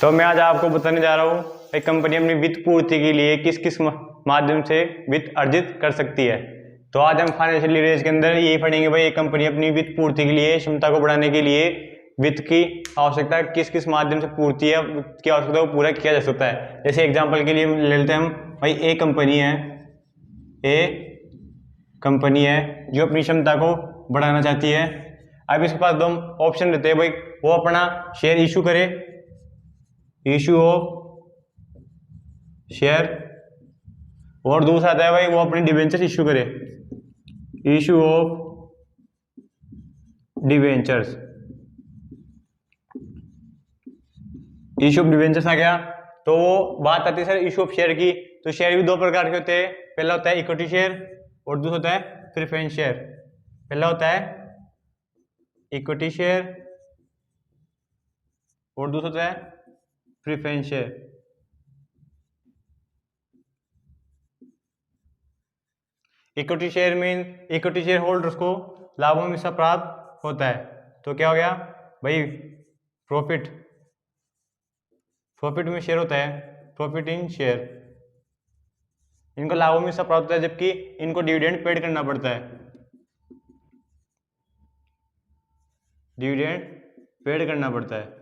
तो मैं आज आपको बताने जा रहा हूँ एक कंपनी अपनी वित्त पूर्ति के लिए किस किस माध्यम से वित्त अर्जित कर सकती है। तो आज हम फाइनेंशियल लीवरेज के अंदर यही पढ़ेंगे भाई एक कंपनी अपनी वित्त पूर्ति के लिए क्षमता को बढ़ाने के लिए वित्त की आवश्यकता किस किस माध्यम से पूर्ति है की आवश्यकता को पूरा किया जा सकता है। जैसे एग्जाम्पल के लिए ले लेते हैं हम भाई एक कंपनी है जो अपनी क्षमता को बढ़ाना चाहती है। अब इसके पास दो ऑप्शन रहते हैं भाई, वो अपना शेयर इशू करे, इशू ऑफ शेयर, और दूसरा आता है भाई वो अपनी डिबेंचर्स इशू करे, issue of debentures. Issue of debentures आ गया तो बात आती है सर इशू ऑफ शेयर की। तो शेयर भी दो प्रकार के होते हैं, पहला होता है इक्विटी शेयर और दूसरा होता है प्रेफरेंस शेयर। पहला होता है इक्विटी शेयर और दूसरा होता है प्रेफरेंस शेयर। इक्विटी शेयर में इक्विटी शेयर होल्डर्स को लाभों में हिस्सा प्राप्त होता है। तो क्या हो गया भाई, प्रॉफिट में शेयर होता है, प्रॉफिट इन शेयर, इनको लाभों में हिस्सा प्राप्त होता है जबकि इनको डिविडेंड पेड करना पड़ता है, डिविडेंड पेड करना पड़ता है।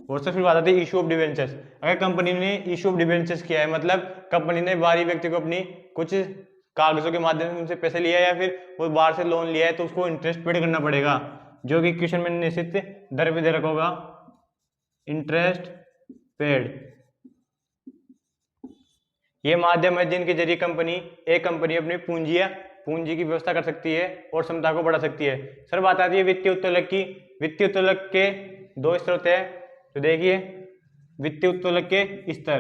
और फिर बात आती है इशू ऑफ डिबेंचर्स। अगर कंपनी ने इशू ऑफ डिबेंचर्स किया है, मतलब कंपनी ने बाहरी व्यक्ति को अपनी कुछ कागजों के माध्यम से पैसे लिया या फिर वो बाहर से लोन लिया है, तो उसको इंटरेस्ट पेड करना पड़ेगा जो कि क्वेश्चन में निश्चित दर पे दे रखा होगा, इंटरेस्ट पेड। ये माध्यम है जिनके जरिए एक कंपनी अपनी पूंजी की व्यवस्था कर सकती है और क्षमता को बढ़ा सकती है। सर बात आती है वित्तीय उत्तोलक की। वित्तीय उत्तोलक के दो स्तर होते हैं। तो देखिए वित्तीय उत्तोलक के स्तर,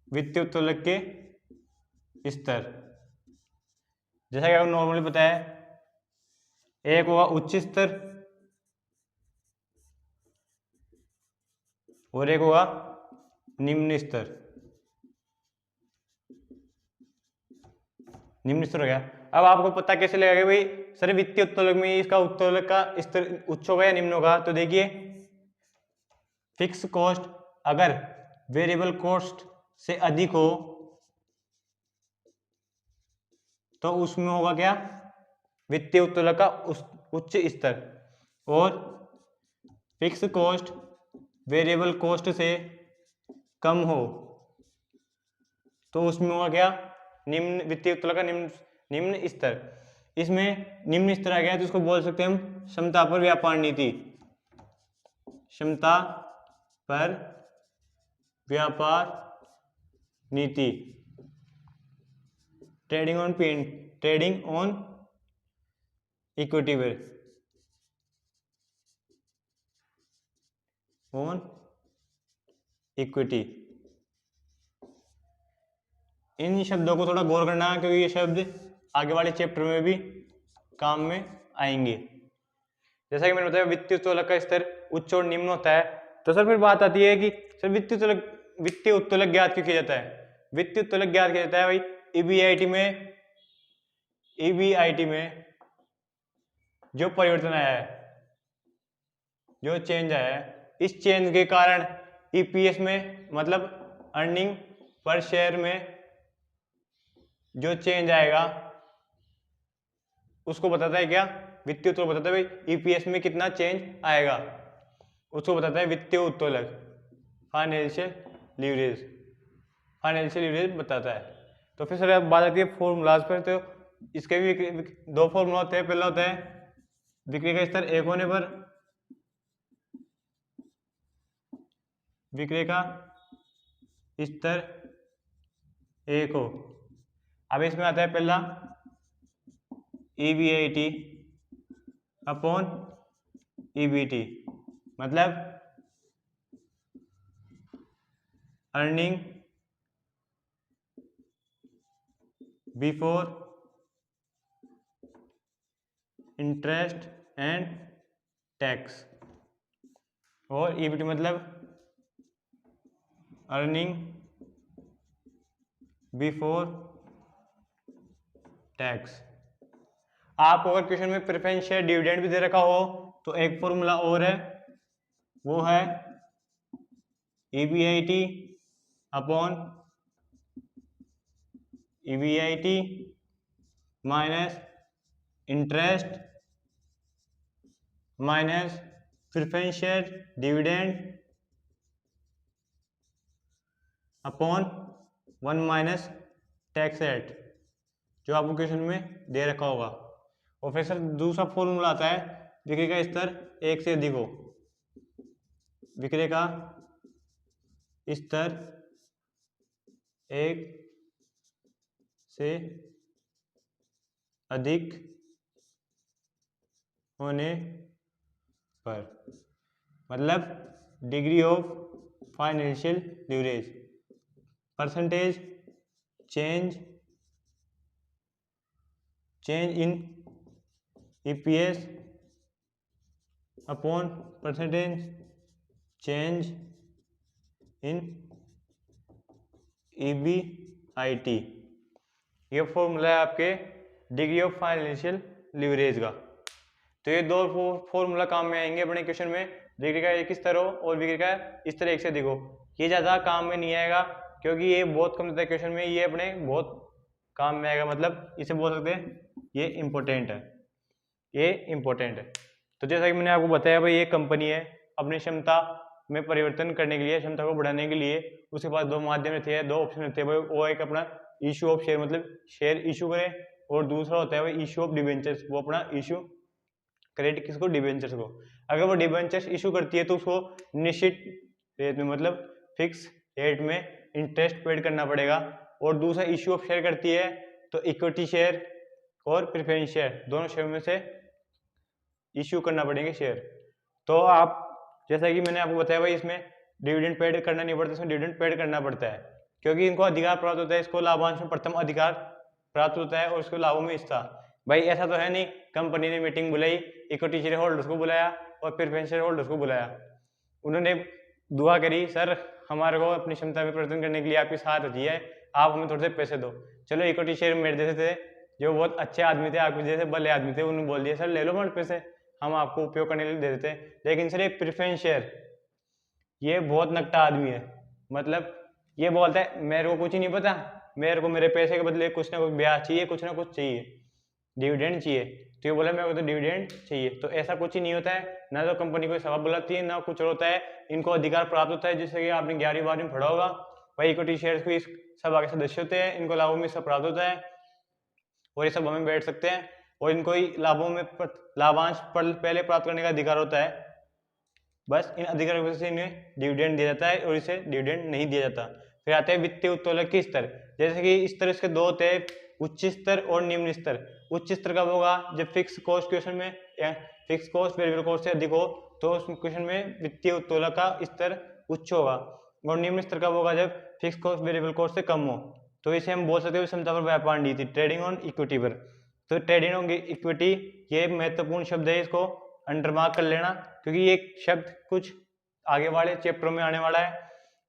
वित्तीय उत्तोलक के स्तर जैसा कि आपको नॉर्मली पता है, एक होगा उच्च स्तर और एक होगा निम्न स्तर। निम्न स्तर हो गया। अब आपको पता कैसे लगेगा भाई सर वित्तीय उत्तोलक में इसका उत्तोलक का स्तर उच्च होगा या निम्न होगा। तो देखिए फिक्स कॉस्ट अगर वेरिएबल कॉस्ट से अधिक हो तो उसमें होगा क्या, वित्तीय उत्तोलक का उच्च स्तर, और फिक्स कॉस्ट वेरिएबल कॉस्ट से कम हो तो उसमें होगा क्या, निम्न, वित्तीय उत्तोलक का निम्न स्तर। इसमें निम्न स्तर आ गया तो इसको बोल सकते हैं हम क्षमता पर व्यापार नीति, क्षमता पर व्यापार नीति, trading on equity on equity. इन शब्दों को थोड़ा गौर करना क्योंकि ये शब्द आगे वाले चैप्टर में भी काम में आएंगे। जैसा कि मैंने बताया वित्तीय उत्तोलक का स्तर उच्च और निम्न होता है। तो सर फिर बात आती है कि सर वित्तीय उत्तोलक ज्ञात क्यों किया जाता है। वित्तीय उत्तोलक ज्ञात किया जाता है भाई ईबीआईटी में जो परिवर्तन आया है, जो चेंज आया है, इस चेंज के कारण ईपीएस में मतलब अर्निंग पर शेयर में जो चेंज आएगा उसको बताता है क्या, वित्तीय उत्तोलक बताता है भाई ईपीएस में कितना चेंज आएगा, उसको बताता है वित्तीय उत्तोलक, फाइनेंशियल लीवरेज बताता है। तो फिर सर अब बात आती है फॉर्मूलाज पर। तो इसके भी दो फॉर्मूला होते हैं। पहला होता है बिक्री का स्तर एक होने पर, विक्रय का स्तर एक हो। अब इसमें आता है पहला ईबीआईटी अपॉन ईबीटी, मतलब earning before interest and tax, और ईबीटी मतलब अर्निंग बिफोर टैक्स। आपको अगर क्वेश्चन में प्रेफरेंस शेयर डिविडेंड भी दे रखा हो तो एक फॉर्मूला और है, वो है EBIT upon EBIT minus interest minus preference share dividend upon 1 minus tax rate, जो आपको क्वेश्चन में दे रखा होगा। और फिर सर दूसरा फॉर्मूला आता है विक्रय का स्तर एक से अधिक हो, विक्रय का स्तर एक से अधिक होने पर, मतलब degree of financial leverage, percentage change in EPS upon percentage change in EBIT। ये फॉर्मूला है आपके डिग्री ऑफ फाइनेंशियल लीवरेज का। तो ये दो फॉर्मूला काम में आएंगे अपने क्वेश्चन में, डिग्री का एक स्तर हो और डिग्री का स्तर एक से अधिक हो। ये ज़्यादा काम में नहीं आएगा क्योंकि ये बहुत कम देता है क्वेश्चन में, ये अपने बहुत काम में आएगा, मतलब इसे बोल सकते हैं ये इम्पोर्टेंट है, ये इम्पोर्टेंट है। तो जैसा कि मैंने आपको बताया भाई, ये कंपनी है अपनी क्षमता में परिवर्तन करने के लिए, क्षमता को बढ़ाने के लिए उसके पास दो माध्यम रहते हैं, दो ऑप्शन रहते हैं भाई। वो एक अपना इशू ऑफ शेयर, मतलब शेयर इशू करे, और दूसरा होता है भाई इशू ऑफ डिबेंचर्स, वो अपना इशू क्रेडिट किसको, डिबेंचर्स को। अगर वो डिबेंचर्स इशू करती है तो उसको निश्चित रेट में, मतलब फिक्स रेट में इंटरेस्ट पेड करना पड़ेगा। और दूसरा इशू ऑफ शेयर करती है तो इक्विटी शेयर और प्रेफरेंस शेयर दोनों शेयर में से इशू करना पड़ेंगे शेयर। तो आप जैसा कि मैंने आपको बताया भाई, इसमें डिविडेंड पेड करना नहीं पड़ता, इसमें डिविडेंड पेड करना पड़ता है क्योंकि इनको अधिकार प्राप्त होता है, इसको लाभांश में प्रथम अधिकार प्राप्त होता है और इसको लाभों में हिस्सा। भाई ऐसा तो है नहीं कंपनी ने मीटिंग बुलाई, इक्विटी शेयर होल्डर्स को बुलाया और प्रेफरेंस शेयर होल्डर्स को बुलाया, उन्होंने दुआ करी सर हमारे को अपनी क्षमता में परिवर्तन करने के लिए आपकी साथ होती है, आप हमें थोड़े से पैसे दो। चलो इक्विटी शेयर मेरे जैसे थे, जो बहुत अच्छे आदमी थे, आपके जैसे भले आदमी थे, उन्होंने बोल दिया सर ले लो हमारे पैसे, हम आपको उपयोग करने के लिए दे देते हैं। लेकिन सर ये प्रेफरेंस शेयर, ये बहुत नकटा आदमी है, मतलब ये बोलता है मेरे को कुछ ही नहीं पता, मेरे को मेरे पैसे के बदले कुछ ना कुछ ब्याज चाहिए, कुछ ना कुछ चाहिए, डिविडेंड चाहिए। तो ये बोला मेरे को तो डिविडेंड चाहिए। तो ऐसा कुछ ही नहीं होता है, ना तो कंपनी कोई सभा बुलाती है, ना कुछ होता है, इनको अधिकार प्राप्त होता है, जैसे कि आपने 11वीं 12वीं में पढ़ा होगा भाई, इक्विटी शेयर्स को इस सभा के सदस्य होते हैं, इनको लाभों में हिस्सा प्राप्त होता है और ये सभा में बैठ सकते हैं और इनको ही लाभों में लाभांश पहले प्राप्त करने का अधिकार होता है। बस इन अधिकारों की वजह से इन्हें डिविडेंड दिया जाता है और इसे डिविडेंड नहीं दिया जाता। फिर आते हैं वित्तीय उत्तोलक के स्तर, जैसे कि स्तर इसके दो होते हैं, उच्च स्तर और निम्न स्तर। उच्च स्तर कब होगा, जब फिक्स कॉस्ट क्वेश्चन में फिक्स कॉस्ट वेरिएबल कॉस्ट से अधिक हो तो उस क्वेश्चन में वित्तीय उत्तोलक का स्तर उच्च होगा। और निम्न स्तर कब होगा, जब फिक्स कॉस्ट वेरिएबल कॉस्ट से कम हो। तो इसे हम बोल सकते हैं क्षमता पर व्यापार नीति, ट्रेडिंग ऑन इक्विटी पर। तो ट्रेडिंग ऑन इक्विटी ये महत्वपूर्ण शब्द है, इसको अंडरमार्क कर लेना क्योंकि ये शब्द कुछ आगे वाले चैप्टरों में आने वाला है।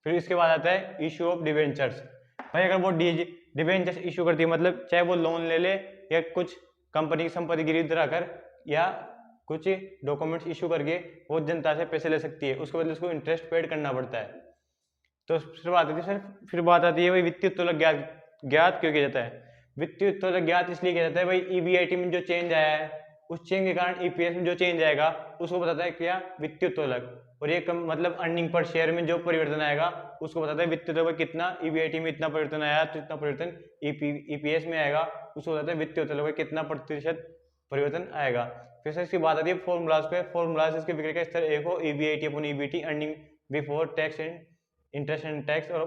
फिर इसके बाद आता है इशू ऑफ डिवेंचर्स। भाई अगर वो डिवेंचर्स इशू करती है, मतलब चाहे वो लोन ले ले या कुछ कंपनी की संपत्ति गिरवी रखकर या कुछ डॉक्यूमेंट्स इशू करके वो जनता से पैसे ले सकती है, उसके बदले उसको इंटरेस्ट पेड करना पड़ता है। तो फिर बात आती है भाई वित्तीय उत्तोलक ज्ञात क्यों किया जाता है। वित्तीय उत्तोलक ज्ञात इसलिए किया जाता है भाई, EBIT में जो चेंज आया है उस चेंज के कारण EPS में जो चेंज आएगा उसको बताता है क्या, वित्तीय उत्तोलक। और ये कम मतलब अर्निंग पर शेयर में जो परिवर्तन आएगा उसको बताता है वित्तीय उत्तोलक, कितना EBIT में इतना परिवर्तन आया तो इतना परिवर्तन EPS में आएगा, उसको बताता है वित्तीय उत्तोलक कितना प्रतिशत परिवर्तन आएगा। फिर इसकी बात आती है फॉर्मूलाज पे। फॉर्मूलाज इसके विक्रय का स्तर एक हो, EBIT upon EBT, earning before tax and interest and tax, और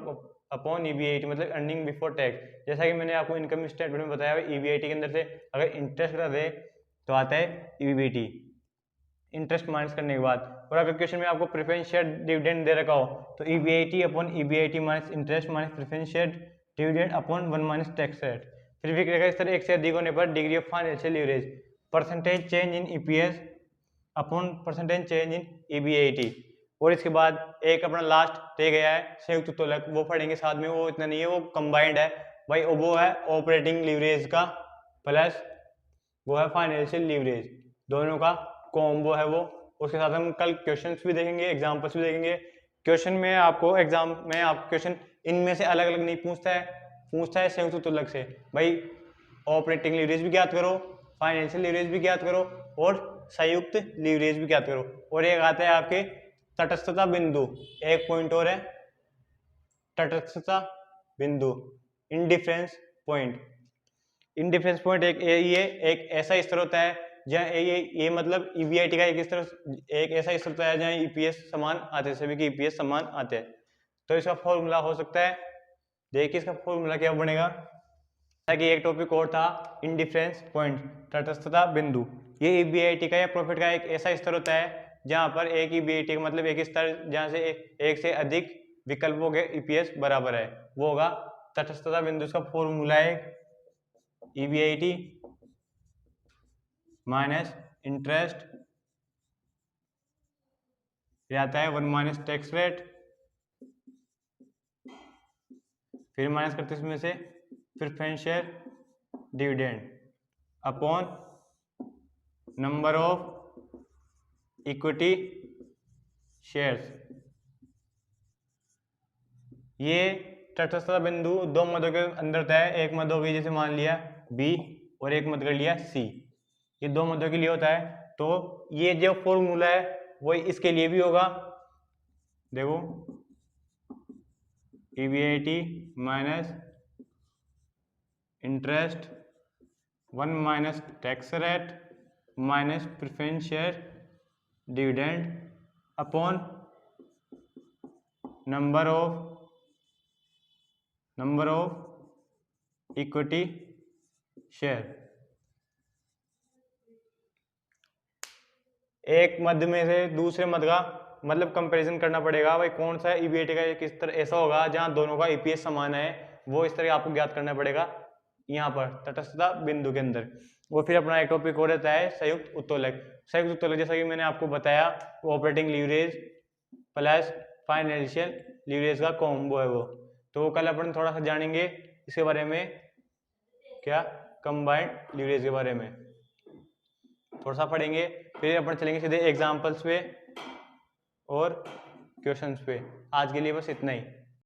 अपॉन EBIT मतलब अर्निंग बिफोर टैक्स। जैसा कि मैंने आपको इनकम स्टेटमेंट में बताया EBIT के अंदर से अगर इंटरेस्ट कटा दे तो आता है EBT, इंटरेस्ट माइनस करने के बाद। और अगर क्वेश्चन में आपको प्रेफरेंस शेयर डिविडेंड दे रखा हो तो EBIT upon EBIT minus interest minus preference share dividend upon 1 minus tax rate. फिर विक्रय का स्तर एक से अधिक होने पर degree of financial leverage, percentage change in EPS upon percentage change in EBIT। और इसके बाद एक अपना लास्ट रह गया है संयुक्त उत्तोलक, वो पढ़ेंगे साथ में, वो इतना नहीं है, वो कंबाइंड है भाई, वो है ऑपरेटिंग लीवरेज का प्लस वो है फाइनेंशियल लीवरेज, दोनों का कॉम्बो है वो। उसके साथ हम कल क्वेश्चंस भी देखेंगे, एग्जांपल्स भी देखेंगे। क्वेश्चन में आपको एग्जाम में आप क्वेश्चन इनमें से अलग अलग नहीं पूछता है संयुक्त तुलक से। भाई ऑपरेटिंग लीवरेज भी ज्ञात करो, फाइनेंशियल लीवरेज भी ज्ञात करो और संयुक्त लीवरेज भी ज्ञात करो। और एक आता है आपके तटस्थता बिंदु, एक पॉइंट और है तटस्थता बिंदु, इंडिफरेंस पॉइंट। इंडिफरेंस पॉइंट एक ऐसा स्तर होता है जहाँ ये मतलब ईबीआईटी का एक ऐसा स्तर होता है जहाँ ईपीएस समान आते हैं, सभी के ईपीएस समान आते हैं। तो इसका फॉर्मूला हो सकता है, देखिए इसका फॉर्मूला क्या बनेगा। ताकि एक टॉपिक और था इंडिफरेंस पॉइंट, तटस्थता बिंदु। ये ईबीआईटी का या प्रॉफिट का एक ऐसा स्तर होता है जहाँ पर एक ईबीआईटी का मतलब एक स्तर जहाँ से एक से अधिक विकल्पों के ईपीएस बराबर है, वो होगा तटस्थता बिंदु। इसका फॉर्मूला है ईबीआईटी माइनस इंटरेस्ट, आता है 1 माइनस टैक्स रेट, फिर माइनस करते इसमें से preference share dividend upon number of equity shares. ये तटस्थता बिंदु दो मदों के अंदर होता है, एक मद होगी जैसे मान लिया बी और एक मद कर लिया सी, ये दो मदों के लिए होता है। तो ये जो फॉर्मूला है वो इसके लिए भी होगा, देखो EBIT minus interest 1 minus tax rate minus preference share dividend upon number of equity share. एक मद में से दूसरे मद का मतलब कंपैरिजन करना पड़ेगा, भाई कौन सा ईबीआईटी का किस तरह ऐसा होगा जहां दोनों का ईपीएस समान है, वो इस तरह आपको ज्ञात करना पड़ेगा यहाँ पर तटस्थता बिंदु के अंदर। वो फिर अपना एक टॉपिक हो रहता है संयुक्त उत्तोलक। संयुक्त उत्तोलक जैसा कि मैंने आपको बताया operating leverage plus financial leverage का कॉम्बो है वो। तो कल अपन थोड़ा सा जानेंगे इसके बारे में, क्या कंबाइंड लीवरेज के बारे में थोड़ा सा पढ़ेंगे, फिर अपन चलेंगे सीधे एग्जाम्पल्स पे और क्वेश्चंस पे। आज के लिए बस इतना ही।